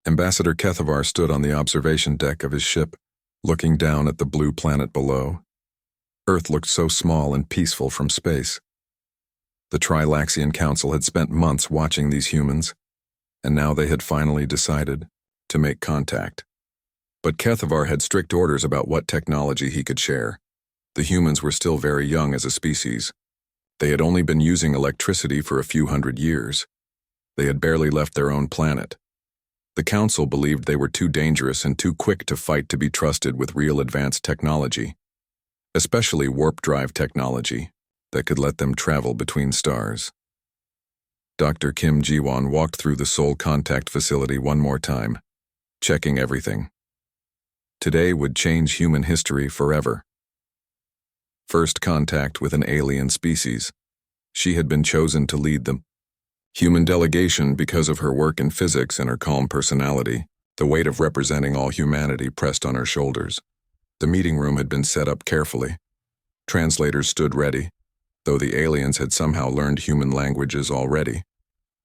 Ambassador Kethavar stood on the observation deck of his ship, looking down at the blue planet below. Earth looked so small and peaceful from space. The Trilaxian Council had spent months watching these humans, and now they had finally decided to make contact. But Kethavar had strict orders about what technology he could share. The humans were still very young as a species. They had only been using electricity for a few hundred years. They had barely left their own planet. The Council believed they were too dangerous and too quick to fight to be trusted with real advanced technology, especially warp drive technology that could let them travel between stars. Dr. Kim Ji-won walked through the Soul Contact facility one more time, checking everything. Today would change human history forever. First contact with an alien species. She had been chosen to lead the human delegation because of her work in physics and her calm personality. The weight of representing all humanity pressed on her shoulders. The meeting room had been set up carefully. Translators stood ready, though the aliens had somehow learned human languages already.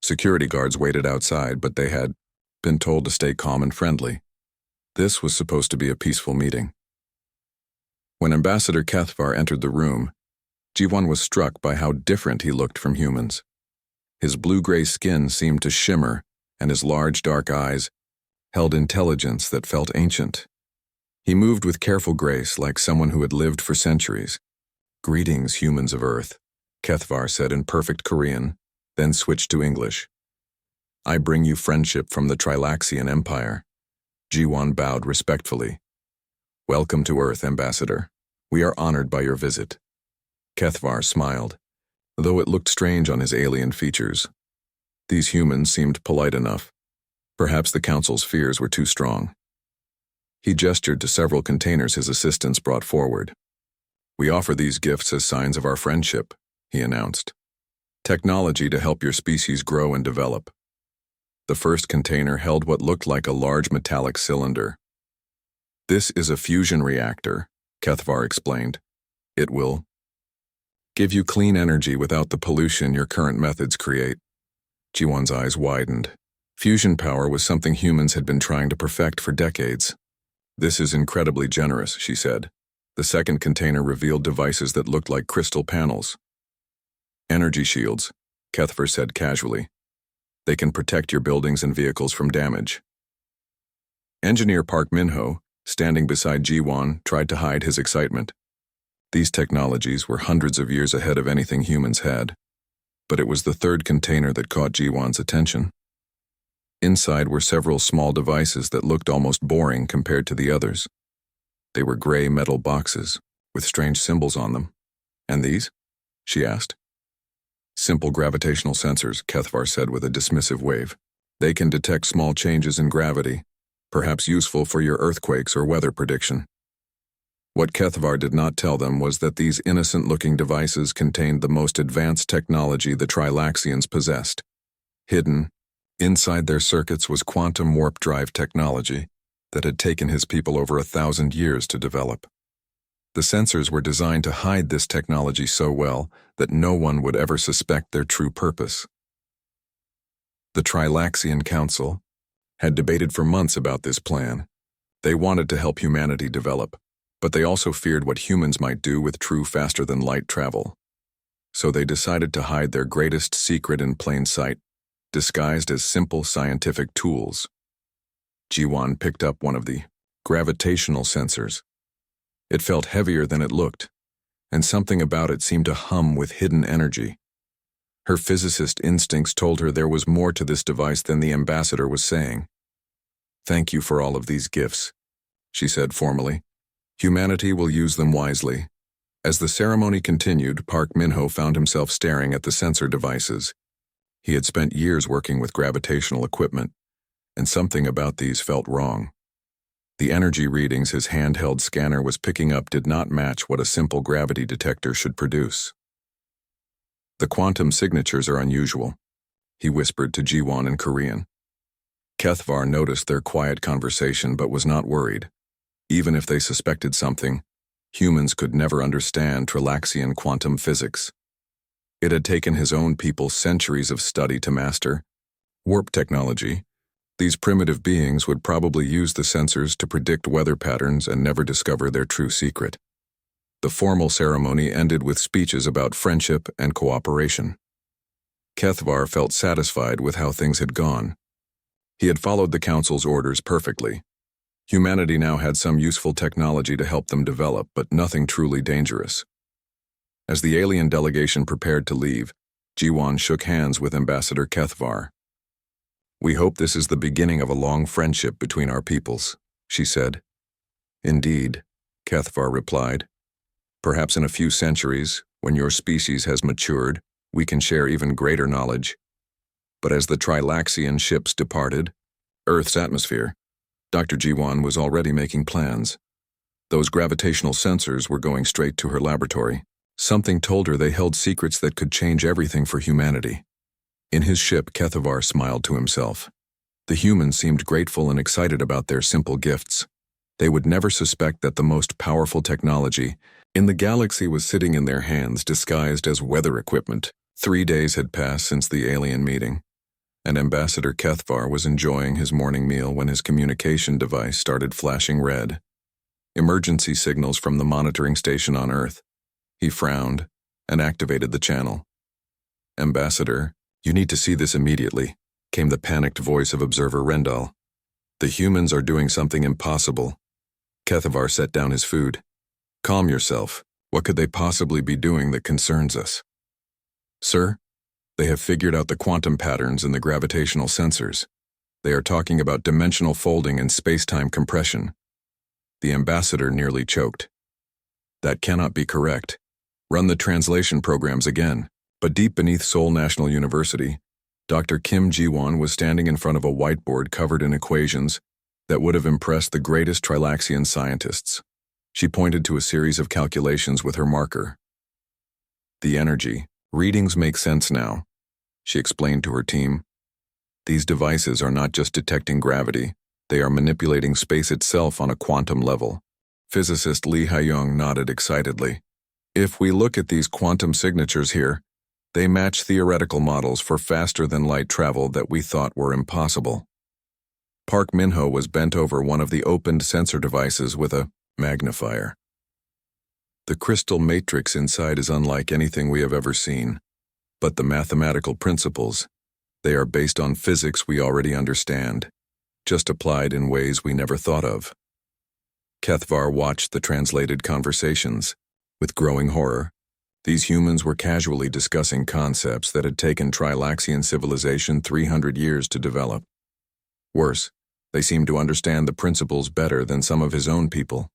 Security guards waited outside, but they had been told to stay calm and friendly. This was supposed to be a peaceful meeting. When Ambassador Kethavar entered the room, Ji-won was struck by how different he looked from humans. His blue-gray skin seemed to shimmer, and his large dark eyes held intelligence that felt ancient. He moved with careful grace like someone who had lived for centuries. "Greetings, humans of Earth," Kethavar said in perfect Korean, then switched to English. "I bring you friendship from the Trilaxian Empire." Ji-won bowed respectfully. "Welcome to Earth, Ambassador. We are honored by your visit." Kethavar smiled, though it looked strange on his alien features. These humans seemed polite enough. Perhaps the Council's fears were too strong. He gestured to several containers his assistants brought forward. "We offer these gifts as signs of our friendship," he announced. "Technology to help your species grow and develop." The first container held what looked like a large metallic cylinder. "This is a fusion reactor," Kethavar explained. "It will give you clean energy without the pollution your current methods create." Ji-won's eyes widened. Fusion power was something humans had been trying to perfect for decades. "This is incredibly generous," she said. The second container revealed devices that looked like crystal panels. "Energy shields," Kethavar said casually. "They can protect your buildings and vehicles from damage." Engineer Park Min-ho, standing beside Ji-won, tried to hide his excitement. These technologies were hundreds of years ahead of anything humans had. But it was the third container that caught Ji-won's attention. Inside were several small devices that looked almost boring compared to the others. They were gray metal boxes, with strange symbols on them. "And these?" she asked. "Simple gravitational sensors," Kethavar said with a dismissive wave. "They can detect small changes in gravity, perhaps useful for your earthquakes or weather prediction." What Kethavar did not tell them was that these innocent-looking devices contained the most advanced technology the Trilaxians possessed. Hidden inside their circuits was quantum warp drive technology that had taken his people over 1,000 years to develop. The sensors were designed to hide this technology so well that no one would ever suspect their true purpose. The Trilaxian Council had debated for months about this plan. They wanted to help humanity develop, but they also feared what humans might do with true faster-than-light travel. So they decided to hide their greatest secret in plain sight, disguised as simple scientific tools. Ji-won picked up one of the gravitational sensors. It felt heavier than it looked, and something about it seemed to hum with hidden energy. Her physicist instincts told her there was more to this device than the ambassador was saying. "Thank you for all of these gifts," she said formally. "Humanity will use them wisely." As the ceremony continued, Park Min-ho found himself staring at the sensor devices. He had spent years working with gravitational equipment, and something about these felt wrong. The energy readings his handheld scanner was picking up did not match what a simple gravity detector should produce. "The quantum signatures are unusual," he whispered to Ji-won in Korean. Kethavar noticed their quiet conversation but was not worried. Even if they suspected something, humans could never understand Trilaxian quantum physics. It had taken his own people centuries of study to master. Warp technology, These primitive beings would probably use the sensors to predict weather patterns and never discover their true secret. The formal ceremony ended with speeches about friendship and cooperation. Kethvar felt satisfied with how things had gone. He had followed the Council's orders perfectly. Humanity now had some useful technology to help them develop, but nothing truly dangerous. As the alien delegation prepared to leave, Jiwan shook hands with Ambassador Kethvar. "We hope this is the beginning of a long friendship between our peoples," she said. "Indeed," Kethvar replied. "Perhaps in a few centuries, when your species has matured, we can share even greater knowledge." But as the Trilaxian ships departed Earth's atmosphere, Dr. Jiwan was already making plans. Those gravitational sensors were going straight to her laboratory. Something told her they held secrets that could change everything for humanity. In his ship, Kethvar smiled to himself. The humans seemed grateful and excited about their simple gifts. They would never suspect that the most powerful technology in the galaxy was sitting in their hands disguised as weather equipment. 3 days had passed since the alien meeting, and Ambassador Kethvar was enjoying his morning meal when his communication device started flashing red. Emergency signals from the monitoring station on Earth. He frowned and activated the channel. "Ambassador, you need to see this immediately," came the panicked voice of Observer Rendall. "The humans are doing something impossible." Kethvar set down his food. "Calm yourself. What could they possibly be doing that concerns us?" "Sir, they have figured out the quantum patterns in the gravitational sensors. They are talking about dimensional folding and space-time compression." The ambassador nearly choked. "That cannot be correct. Run the translation programs again." But deep beneath Seoul National University, Dr. Kim Ji-won was standing in front of a whiteboard covered in equations that would have impressed the greatest Trilaxian scientists. She pointed to a series of calculations with her marker. "The energy. Readings make sense now," she explained to her team. "These devices are not just detecting gravity, they are manipulating space itself on a quantum level." Physicist Lee Ha-young nodded excitedly. "If we look at these quantum signatures here, they match theoretical models for faster-than-light travel that we thought were impossible." Park Min-ho was bent over one of the opened sensor devices with a magnifier. "The crystal matrix inside is unlike anything we have ever seen. But the mathematical principles, they are based on physics we already understand, just applied in ways we never thought of." Kethvar watched the translated conversations. With growing horror, these humans were casually discussing concepts that had taken Trilaxian civilization 300 years to develop. Worse, they seemed to understand the principles better than some of his own people.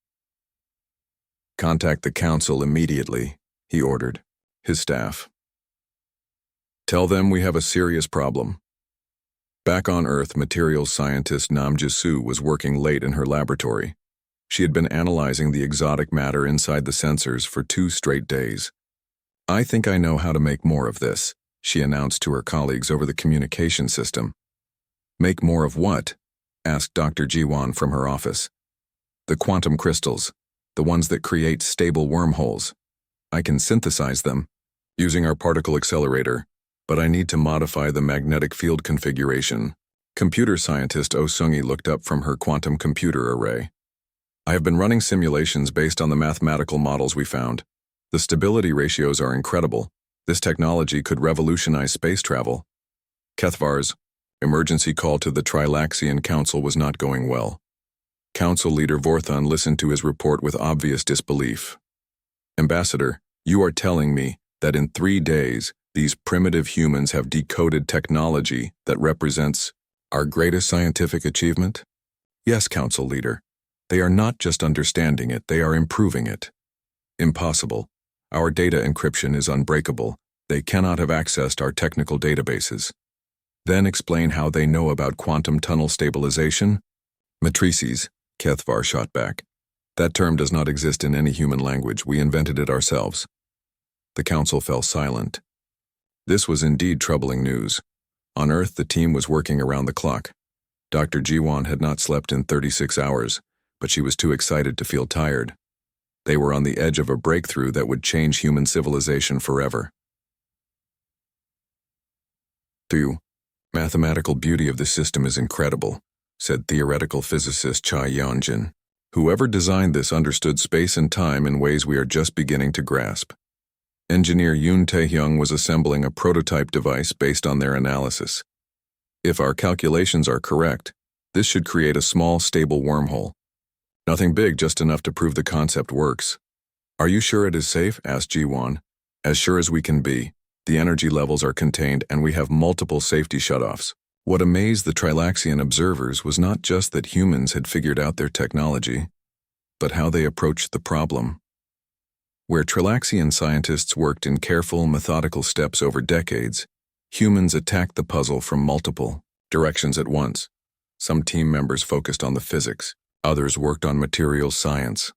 "Contact the Council immediately," he ordered his staff. "Tell them we have a serious problem." Back on Earth, materials scientist Nam Ji-soo was working late in her laboratory. She had been analyzing the exotic matter inside the sensors for 2 straight days. "I think I know how to make more of this," she announced to her colleagues over the communication system. "Make more of what?" asked Dr. Ji-won from her office. "The quantum crystals, the ones that create stable wormholes. I can synthesize them using our particle accelerator, but I need to modify the magnetic field configuration." Computer scientist Oh Sung-hee looked up from her quantum computer array. "I have been running simulations based on the mathematical models we found. The stability ratios are incredible. This technology could revolutionize space travel." Kethvar's emergency call to the Trilaxian Council was not going well. Council leader Vorthon listened to his report with obvious disbelief. "Ambassador, you are telling me that in 3 days, these primitive humans have decoded technology that represents our greatest scientific achievement?" "Yes, Council leader. They are not just understanding it, they are improving it." "Impossible. Our data encryption is unbreakable. They cannot have accessed our technical databases." "Then explain how they know about quantum tunnel stabilization." "Matrices," Kethvar shot back. "That term does not exist in any human language. We invented it ourselves." The Council fell silent. This was indeed troubling news. On Earth, the team was working around the clock. Dr. Ji-won had not slept in 36 hours, but she was too excited to feel tired. They were on the edge of a breakthrough that would change human civilization forever. 2. Mathematical beauty of the system is incredible, said theoretical physicist Cha Yonjin. Whoever designed this understood space and time in ways we are just beginning to grasp. Engineer Yoon Tae-hyung was assembling a prototype device based on their analysis. If our calculations are correct, this should create a small, stable wormhole. Nothing big, just enough to prove the concept works. Are you sure it is safe? Asked Ji-won. As sure as we can be. The energy levels are contained and we have multiple safety shutoffs. What amazed the Trilaxian observers was not just that humans had figured out their technology, but how they approached the problem. Where Trilaxian scientists worked in careful, methodical steps over decades, humans attacked the puzzle from multiple directions at once. Some team members focused on the physics, others worked on materials science.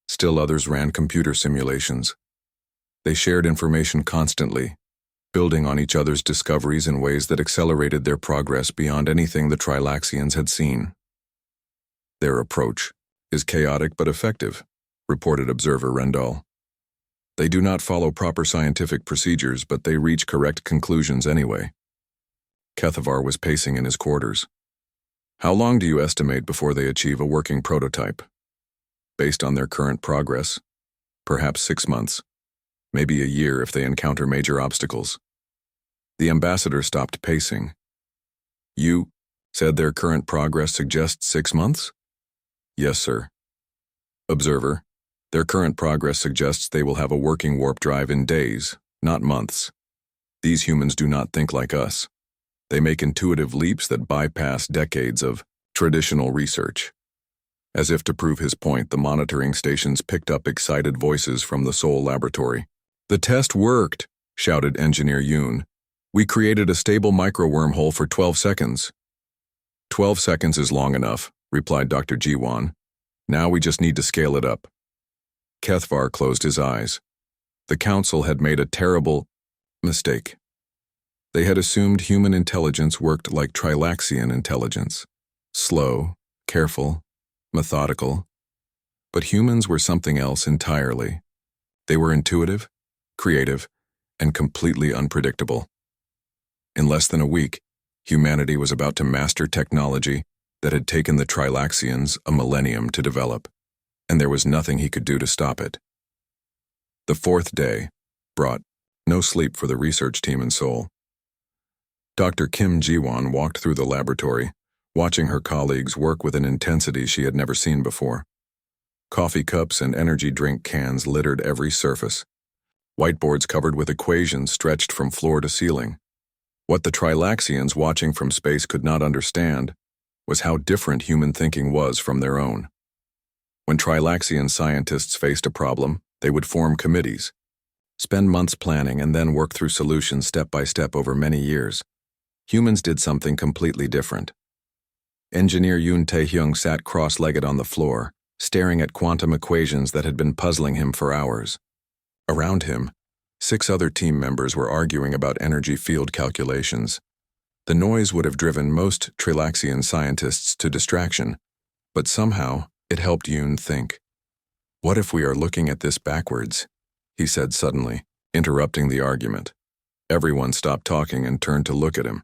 Still others ran computer simulations. They shared information constantly, building on each other's discoveries in ways that accelerated their progress beyond anything the Trilaxians had seen. Their approach is chaotic but effective, reported observer Rendall. They do not follow proper scientific procedures, but they reach correct conclusions anyway. Kethavar was pacing in his quarters. How long do you estimate before they achieve a working prototype? Based on their current progress, perhaps 6 months, maybe a year if they encounter major obstacles. The ambassador stopped pacing. You said their current progress suggests 6 months? Yes, sir. Observer, their current progress suggests they will have a working warp drive in days, not months. These humans do not think like us. They make intuitive leaps that bypass decades of traditional research. As if to prove his point, the monitoring stations picked up excited voices from the Seoul laboratory. The test worked, shouted Engineer Yoon. We created a stable micro-wormhole for 12 seconds. 12 seconds is long enough, replied Dr. Ji-won. Now we just need to scale it up. Kethvar closed his eyes. The council had made a terrible mistake. They had assumed human intelligence worked like Trilaxian intelligence. Slow, careful, methodical. But humans were something else entirely. They were intuitive, creative, and completely unpredictable. In less than a week, humanity was about to master technology that had taken the Trilaxians a millennium to develop, and there was nothing he could do to stop it. The fourth day brought no sleep for the research team in Seoul. Dr. Kim Ji-won walked through the laboratory, watching her colleagues work with an intensity she had never seen before. Coffee cups and energy drink cans littered every surface. Whiteboards covered with equations stretched from floor to ceiling. What the Trilaxians watching from space could not understand was how different human thinking was from their own. When Trilaxian scientists faced a problem, they would form committees, spend months planning, and then work through solutions step by step over many years. Humans did something completely different. Engineer Yoon Tae-hyung sat cross-legged on the floor, staring at quantum equations that had been puzzling him for hours. Around him, 6 other team members were arguing about energy field calculations. The noise would have driven most Trilaxian scientists to distraction, but somehow it helped Yoon think. What if we are looking at this backwards? He said suddenly, interrupting the argument. Everyone stopped talking and turned to look at him.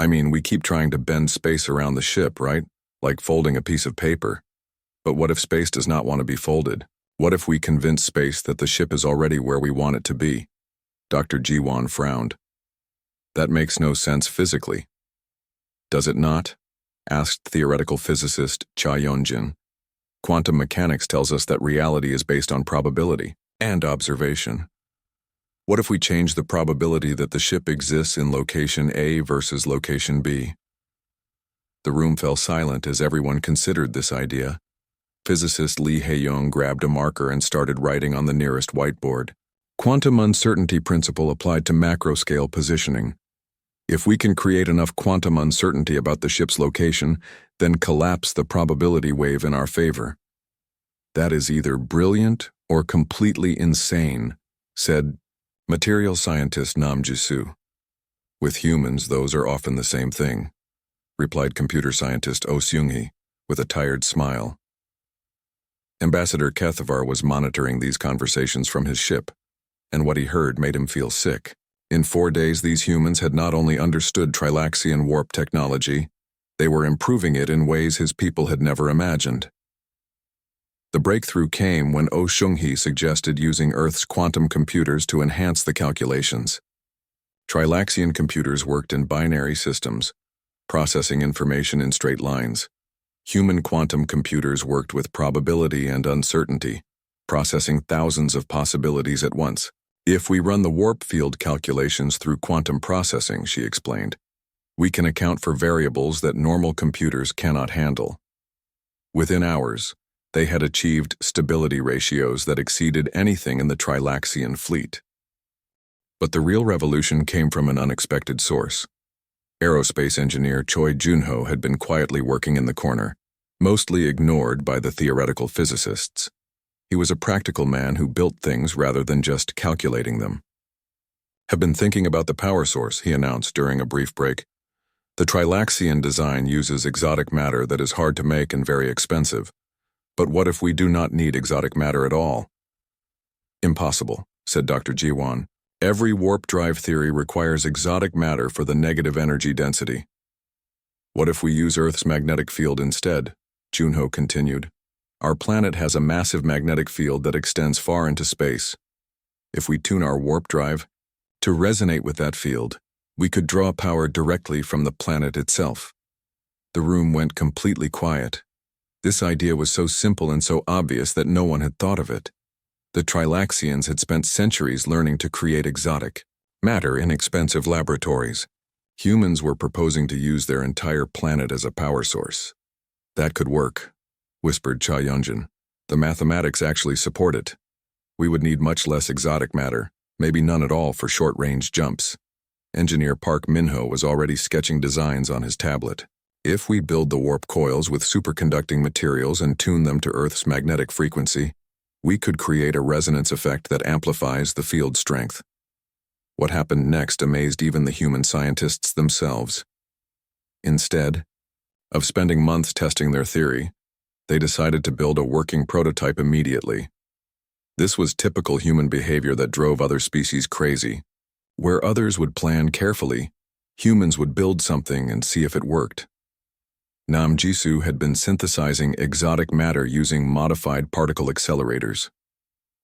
I mean, we keep trying to bend space around the ship, right? Like folding a piece of paper. But what if space does not want to be folded? What if we convince space that the ship is already where we want it to be? Dr. Ji-won frowned. That makes no sense physically. Does it not? Asked theoretical physicist Cha Yeon-jin. Quantum mechanics tells us that reality is based on probability and observation. What if we change the probability that the ship exists in location A versus location B? The room fell silent as everyone considered this idea. Physicist Lee Hae-young grabbed a marker and started writing on the nearest whiteboard. Quantum uncertainty principle applied to macro-scale positioning. If we can create enough quantum uncertainty about the ship's location, then collapse the probability wave in our favor. That is either brilliant or completely insane, said material scientist Nam Ji-soo. With humans, those are often the same thing, replied computer scientist Oh Seung-hee with a tired smile. Ambassador Kethavar was monitoring these conversations from his ship, and what he heard made him feel sick. In 4 days, these humans had not only understood Trilaxian warp technology, they were improving it in ways his people had never imagined. The breakthrough came when Oh Shung-hee suggested using Earth's quantum computers to enhance the calculations. Trilaxian computers worked in binary systems, processing information in straight lines. Human quantum computers worked with probability and uncertainty, processing thousands of possibilities at once. If we run the warp field calculations through quantum processing, she explained, we can account for variables that normal computers cannot handle. Within hours, they had achieved stability ratios that exceeded anything in the Trilaxian fleet. But the real revolution came from an unexpected source. Aerospace engineer Choi Junho had been quietly working in the corner, mostly ignored by the theoretical physicists. He was a practical man who built things rather than just calculating them. "Have been thinking about the power source," he announced during a brief break. "The Trilaxian design uses exotic matter that is hard to make and very expensive. But what if we do not need exotic matter at all?" "Impossible," said Dr. Jiwon. "Every warp drive theory requires exotic matter for the negative energy density." "What if we use Earth's magnetic field instead?" Junho continued. "Our planet has a massive magnetic field that extends far into space. If we tune our warp drive to resonate with that field, we could draw power directly from the planet itself." The room went completely quiet. This idea was so simple and so obvious that no one had thought of it. The Trilaxians had spent centuries learning to create exotic matter in expensive laboratories. Humans were proposing to use their entire planet as a power source. "That could work," whispered Cha Yunjin. "The mathematics actually support it. We would need much less exotic matter, maybe none at all for short-range jumps." Engineer Park Minho was already sketching designs on his tablet. "If we build the warp coils with superconducting materials and tune them to Earth's magnetic frequency, we could create a resonance effect that amplifies the field strength." What happened next amazed even the human scientists themselves. Instead of spending months testing their theory, they decided to build a working prototype immediately. This was typical human behavior that drove other species crazy. Where others would plan carefully, humans would build something and see if it worked. Nam Jisoo had been synthesizing exotic matter using modified particle accelerators.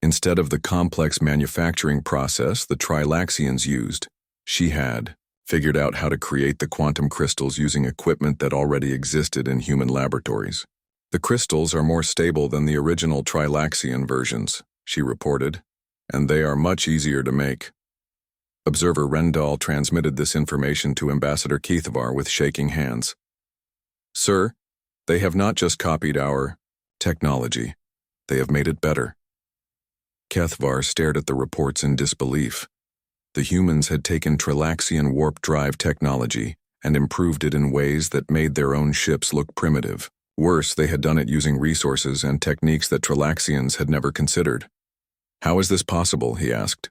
Instead of the complex manufacturing process the Trilaxians used, she had figured out how to create the quantum crystals using equipment that already existed in human laboratories. "The crystals are more stable than the original Trilaxian versions," she reported, "and they are much easier to make." Observer Rendall transmitted this information to Ambassador Keithvar with shaking hands. "Sir, they have not just copied our technology, they have made it better." Keithvar stared at the reports in disbelief. The humans had taken Trilaxian warp drive technology and improved it in ways that made their own ships look primitive. Worse, they had done it using resources and techniques that Trilaxians had never considered. "How is this possible?" he asked.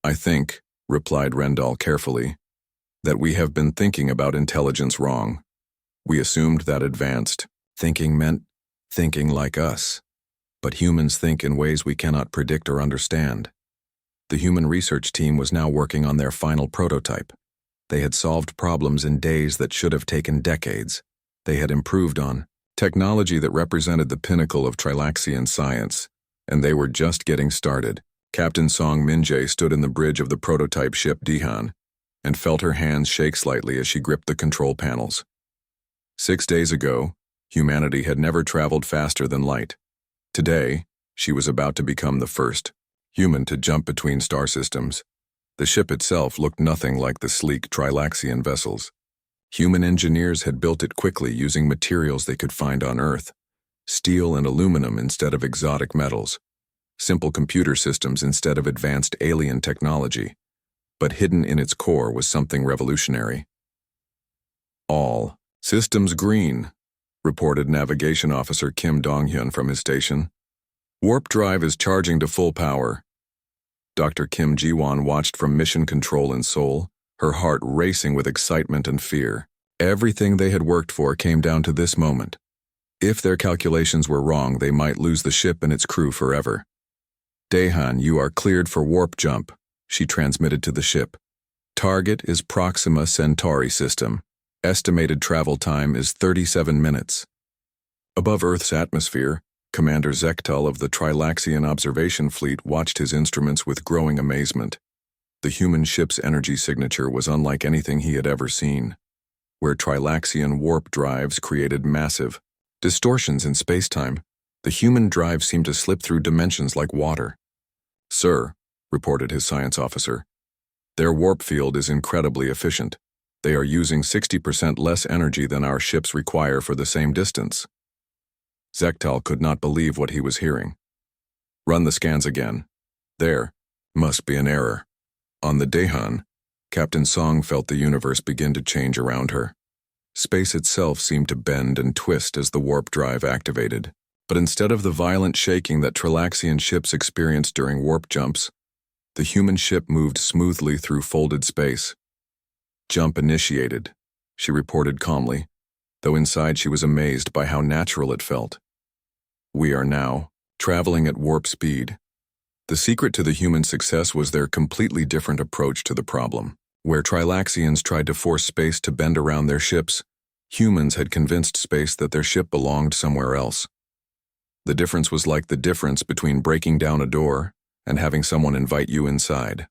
"I think," replied Rendall carefully, "that we have been thinking about intelligence wrong. We assumed that advanced thinking meant thinking like us. But humans think in ways we cannot predict or understand." The human research team was now working on their final prototype. They had solved problems in days that should have taken decades. They had improved on technology that represented the pinnacle of Trilaxian science, and they were just getting started. Captain Song Min-jae stood in the bridge of the prototype ship Dihan and felt her hands shake slightly as she gripped the control panels. 6 days ago, humanity had never traveled faster than light. Today, she was about to become the first human to jump between star systems. The ship itself looked nothing like the sleek Trilaxian vessels. Human engineers had built it quickly using materials they could find on Earth, steel and aluminum instead of exotic metals, simple computer systems instead of advanced alien technology. But hidden in its core was something revolutionary. "All systems green," reported Navigation Officer Kim Dong-hyun from his station. "Warp drive is charging to full power." Dr. Kim Ji-won watched from mission control in Seoul, her heart racing with excitement and fear. Everything they had worked for came down to this moment. If their calculations were wrong, they might lose the ship and its crew forever. "Daehan, you are cleared for warp jump," she transmitted to the ship. Target is Proxima Centauri system. Estimated travel time is 37 minutes. Above Earth's atmosphere, Commander Zektal of the Trilaxian Observation Fleet watched his instruments with growing amazement. The human ship's energy signature was unlike anything he had ever seen, where Trilaxian warp drives created massive distortions in spacetime. The human drive seemed to slip through dimensions like water. "Sir," reported his science officer, "their warp field is incredibly efficient. They are using 60% less energy than our ships require for the same distance." Zektal could not believe what he was hearing. "Run the scans again. There must be an error." On the Dehan, Captain Song felt the universe begin to change around her. Space itself seemed to bend and twist as the warp drive activated. But instead of the violent shaking that Trilaxian ships experienced during warp jumps, the human ship moved smoothly through folded space. "Jump initiated," she reported calmly, though inside she was amazed by how natural it felt. "We are now traveling at warp speed." The secret to the human success was their completely different approach to the problem. Where Trilaxians tried to force space to bend around their ships, humans had convinced space that their ship belonged somewhere else. The difference was like the difference between breaking down a door and having someone invite you inside.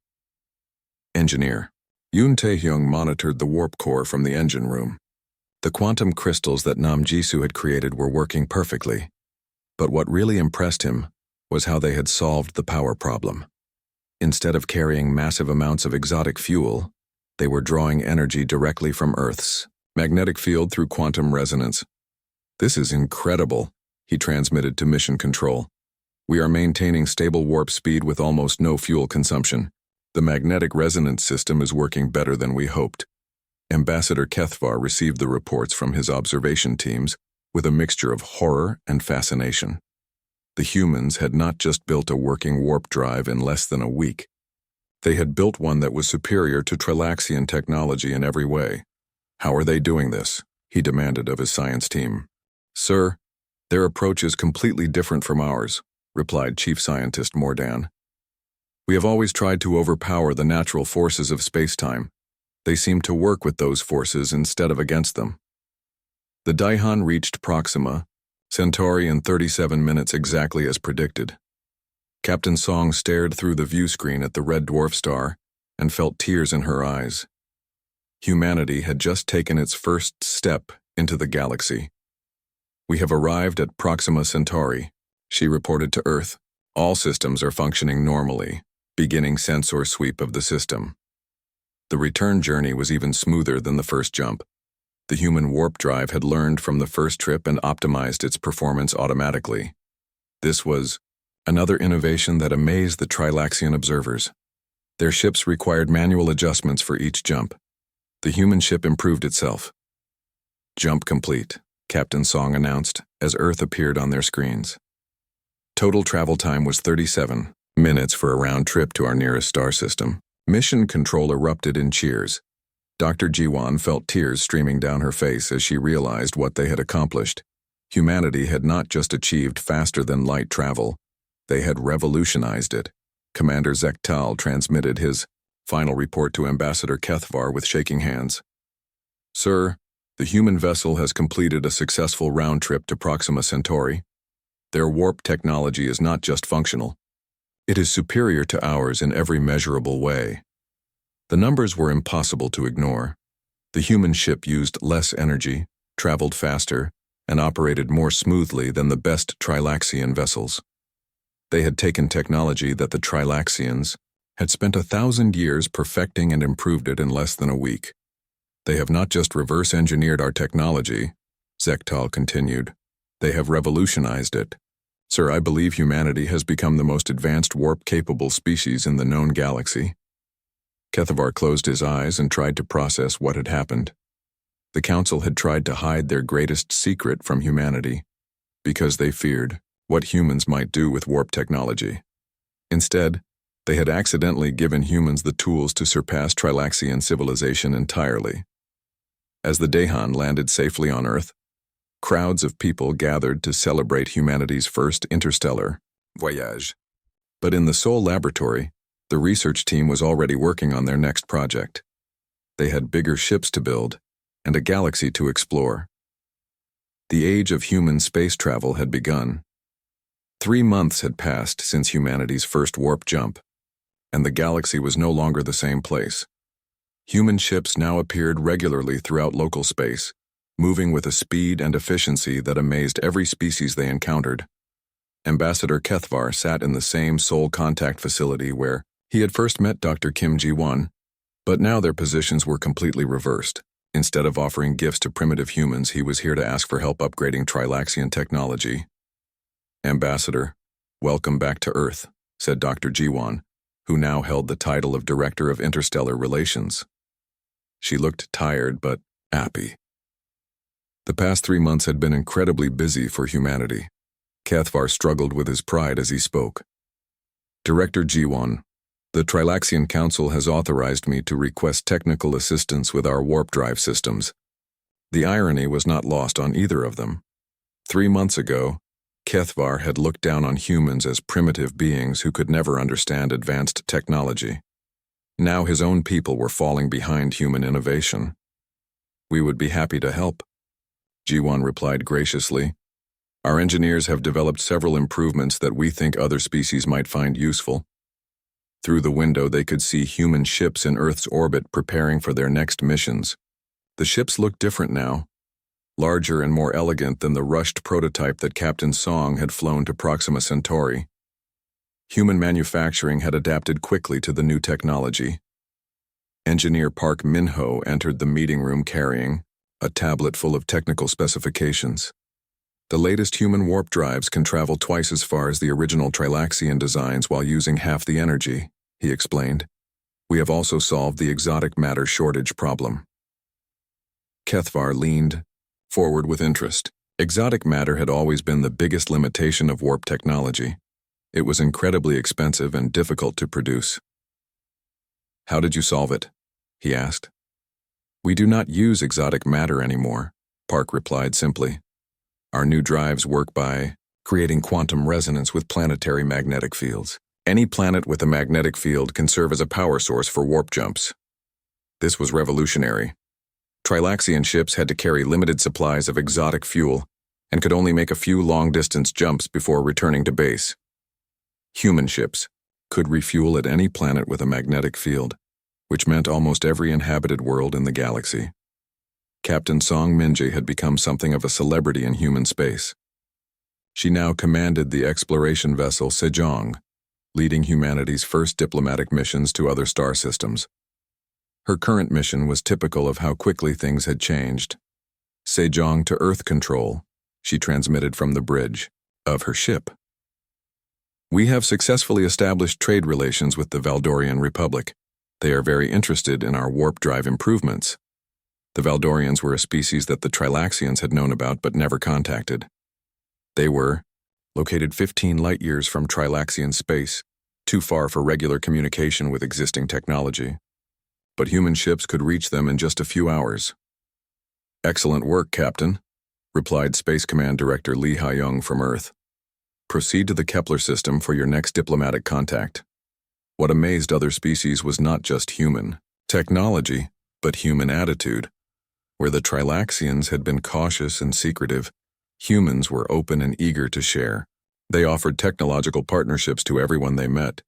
Engineer. Yoon Tae-hyung monitored the warp core from the engine room. The quantum crystals that Nam Jisoo had created were working perfectly. But what really impressed him was how they had solved the power problem. Instead of carrying massive amounts of exotic fuel, they were drawing energy directly from Earth's magnetic field through quantum resonance. "This is incredible," he transmitted to Mission Control. "We are maintaining stable warp speed with almost no fuel consumption. The magnetic resonance system is working better than we hoped." Ambassador Kethvar received the reports from his observation teams with a mixture of horror and fascination. The humans had not just built a working warp drive in less than a week. They had built one that was superior to Trilaxian technology in every way. "How are they doing this?" he demanded of his science team. "Sir, their approach is completely different from ours," replied Chief Scientist Mordan. "We have always tried to overpower the natural forces of spacetime. They seem to work with those forces instead of against them." The Daihan reached Proxima Centauri in 37 minutes exactly as predicted. Captain Song stared through the view screen at the red dwarf star and felt tears in her eyes. Humanity had just taken its first step into the galaxy. "We have arrived at Proxima Centauri," she reported to Earth. "All systems are functioning normally, beginning sensor sweep of the system." The return journey was even smoother than the first jump. The human warp drive had learned from the first trip and optimized its performance automatically. This was another innovation that amazed the Trilaxian observers. Their ships required manual adjustments for each jump. The human ship improved itself. "Jump complete," Captain Song announced as Earth appeared on their screens. Total travel time was 37 minutes for a round trip to our nearest star system. Mission Control erupted in cheers. Dr. Jiwon felt tears streaming down her face as she realized what they had accomplished. Humanity had not just achieved faster-than-light travel, they had revolutionized it. Commander Zektal transmitted his final report to Ambassador Kethvar with shaking hands. "Sir, the human vessel has completed a successful round trip to Proxima Centauri. Their warp technology is not just functional. It is superior to ours in every measurable way." The numbers were impossible to ignore. The human ship used less energy, traveled faster, and operated more smoothly than the best Trilaxian vessels. They had taken technology that the Trilaxians had spent 1,000 years perfecting and improved it in less than a week. "They have not just reverse-engineered our technology," Zektal continued. "They have revolutionized it. Sir, I believe humanity has become the most advanced warp-capable species in the known galaxy." Kethvar closed his eyes and tried to process what had happened. The Council had tried to hide their greatest secret from humanity, because they feared what humans might do with warp technology. Instead, they had accidentally given humans the tools to surpass Trilaxian civilization entirely. As the Dehan landed safely on Earth, crowds of people gathered to celebrate humanity's first interstellar voyage. But in the Seoul laboratory, the research team was already working on their next project. They had bigger ships to build and a galaxy to explore. The age of human space travel had begun. 3 months had passed since humanity's first warp jump, and the galaxy was no longer the same place. Human ships now appeared regularly throughout local space, moving with a speed and efficiency that amazed every species they encountered. Ambassador Kethvar sat in the same sole contact facility where he had first met Dr. Kim Ji-won, but now their positions were completely reversed. Instead of offering gifts to primitive humans, he was here to ask for help upgrading Trilaxian technology. "Ambassador, welcome back to Earth," said Dr. Ji-won, who now held the title of Director of Interstellar Relations. She looked tired but happy. The past 3 months had been incredibly busy for humanity. Kethvar struggled with his pride as he spoke. "Director Ji-won, the Trilaxian Council has authorized me to request technical assistance with our warp drive systems." The irony was not lost on either of them. 3 months ago, Kethvar had looked down on humans as primitive beings who could never understand advanced technology. Now his own people were falling behind human innovation. "We would be happy to help," Ji-won replied graciously. "Our engineers have developed several improvements that we think other species might find useful." Through the window they could see human ships in Earth's orbit preparing for their next missions. The ships looked different now, larger and more elegant than the rushed prototype that Captain Song had flown to Proxima Centauri. Human manufacturing had adapted quickly to the new technology. Engineer Park Min-ho entered the meeting room carrying a tablet full of technical specifications. "The latest human warp drives can travel twice as far as the original Trilaxian designs while using half the energy," he explained. "We have also solved the exotic matter shortage problem." Kethvar leaned forward with interest. Exotic matter had always been the biggest limitation of warp technology. It was incredibly expensive and difficult to produce. "How did you solve it?" he asked. "We do not use exotic matter anymore," Park replied simply. "Our new drives work by creating quantum resonance with planetary magnetic fields. Any planet with a magnetic field can serve as a power source for warp jumps." This was revolutionary. Trilaxian ships had to carry limited supplies of exotic fuel and could only make a few long-distance jumps before returning to base. Human ships could refuel at any planet with a magnetic field, which meant almost every inhabited world in the galaxy. Captain Song Min-jae had become something of a celebrity in human space. She now commanded the exploration vessel Sejong, leading humanity's first diplomatic missions to other star systems. Her current mission was typical of how quickly things had changed. "Sejong to Earth Control," she transmitted from the bridge of her ship. "We have successfully established trade relations with the Valdorian Republic. They are very interested in our warp drive improvements." The Valdorians were a species that the Trilaxians had known about but never contacted. They were located 15 light-years from Trilaxian space, too far for regular communication with existing technology. But human ships could reach them in just a few hours. "Excellent work, Captain," replied Space Command Director Lee Ha-young from Earth. "Proceed to the Kepler system for your next diplomatic contact." What amazed other species was not just human technology, but human attitude. Where the Trilaxians had been cautious and secretive, humans were open and eager to share. They offered technological partnerships to everyone they met,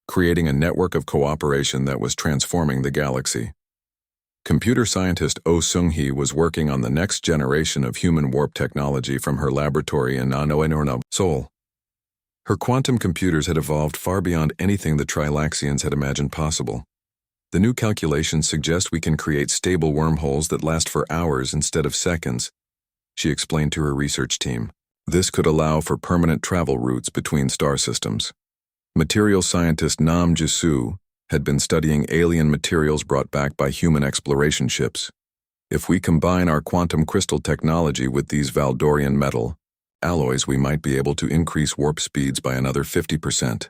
creating a network of cooperation that was transforming the galaxy. Computer scientist Oh Seung-hee was working on the next generation of human warp technology from her laboratory in Nanoenorna, Seoul. Her quantum computers had evolved far beyond anything the Trilaxians had imagined possible. "The new calculations suggest we can create stable wormholes that last for hours instead of seconds," she explained to her research team. "This could allow for permanent travel routes between star systems." Material scientist Nam Ji-soo had been studying alien materials brought back by human exploration ships. "If we combine our quantum crystal technology with these Valdorian metal alloys, we might be able to increase warp speeds by another 50%.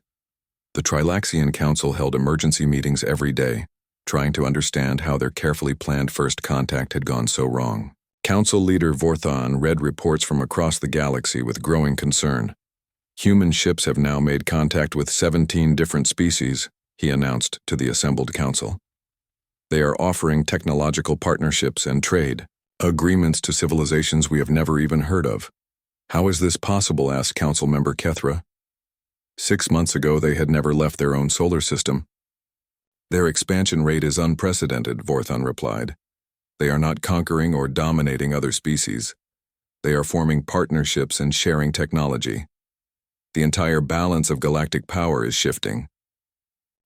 The Trilaxian Council held emergency meetings every day, trying to understand how their carefully planned first contact had gone so wrong. Council leader Vorthan read reports from across the galaxy with growing concern. "Human ships have now made contact with 17 different species," he announced to the assembled council. They are offering technological partnerships and trade agreements to civilizations we have never even heard of. How is this possible? Asked Council Member Kethra. 6 months ago, they had never left their own solar system. Their expansion rate is unprecedented, Vorthon replied. They are not conquering or dominating other species. They are forming partnerships and sharing technology. The entire balance of galactic power is shifting.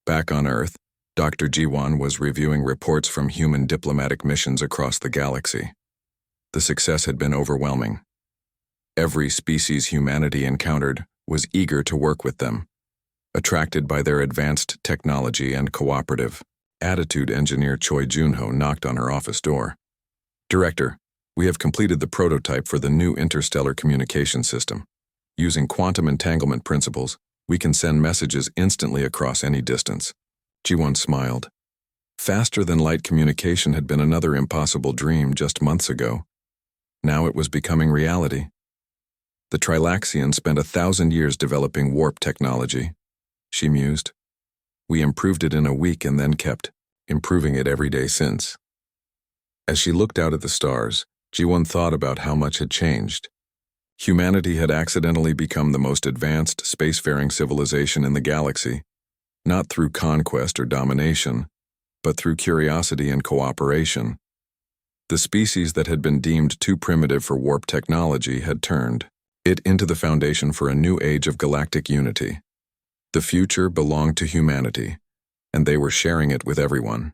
Back on Earth, Dr. Jiwan was reviewing reports from human diplomatic missions across the galaxy. The success had been overwhelming. Every species humanity encountered was eager to work with them, attracted by their advanced technology and cooperative attitude. Engineer Choi Junho knocked on her office door. Director, we have completed the prototype for the new interstellar communication system. Using quantum entanglement principles, we can send messages instantly across any distance. Jiwon smiled. Faster-than-light communication had been another impossible dream just months ago. Now it was becoming reality. The Trilaxians spent 1,000 years developing warp technology, she mused. We improved it in a week and then kept improving it every day since. As she looked out at the stars, Jiwon thought about how much had changed. Humanity had accidentally become the most advanced spacefaring civilization in the galaxy, not through conquest or domination, but through curiosity and cooperation. The species that had been deemed too primitive for warp technology had turned it into the foundation for a new age of galactic unity. The future belonged to humanity, and they were sharing it with everyone.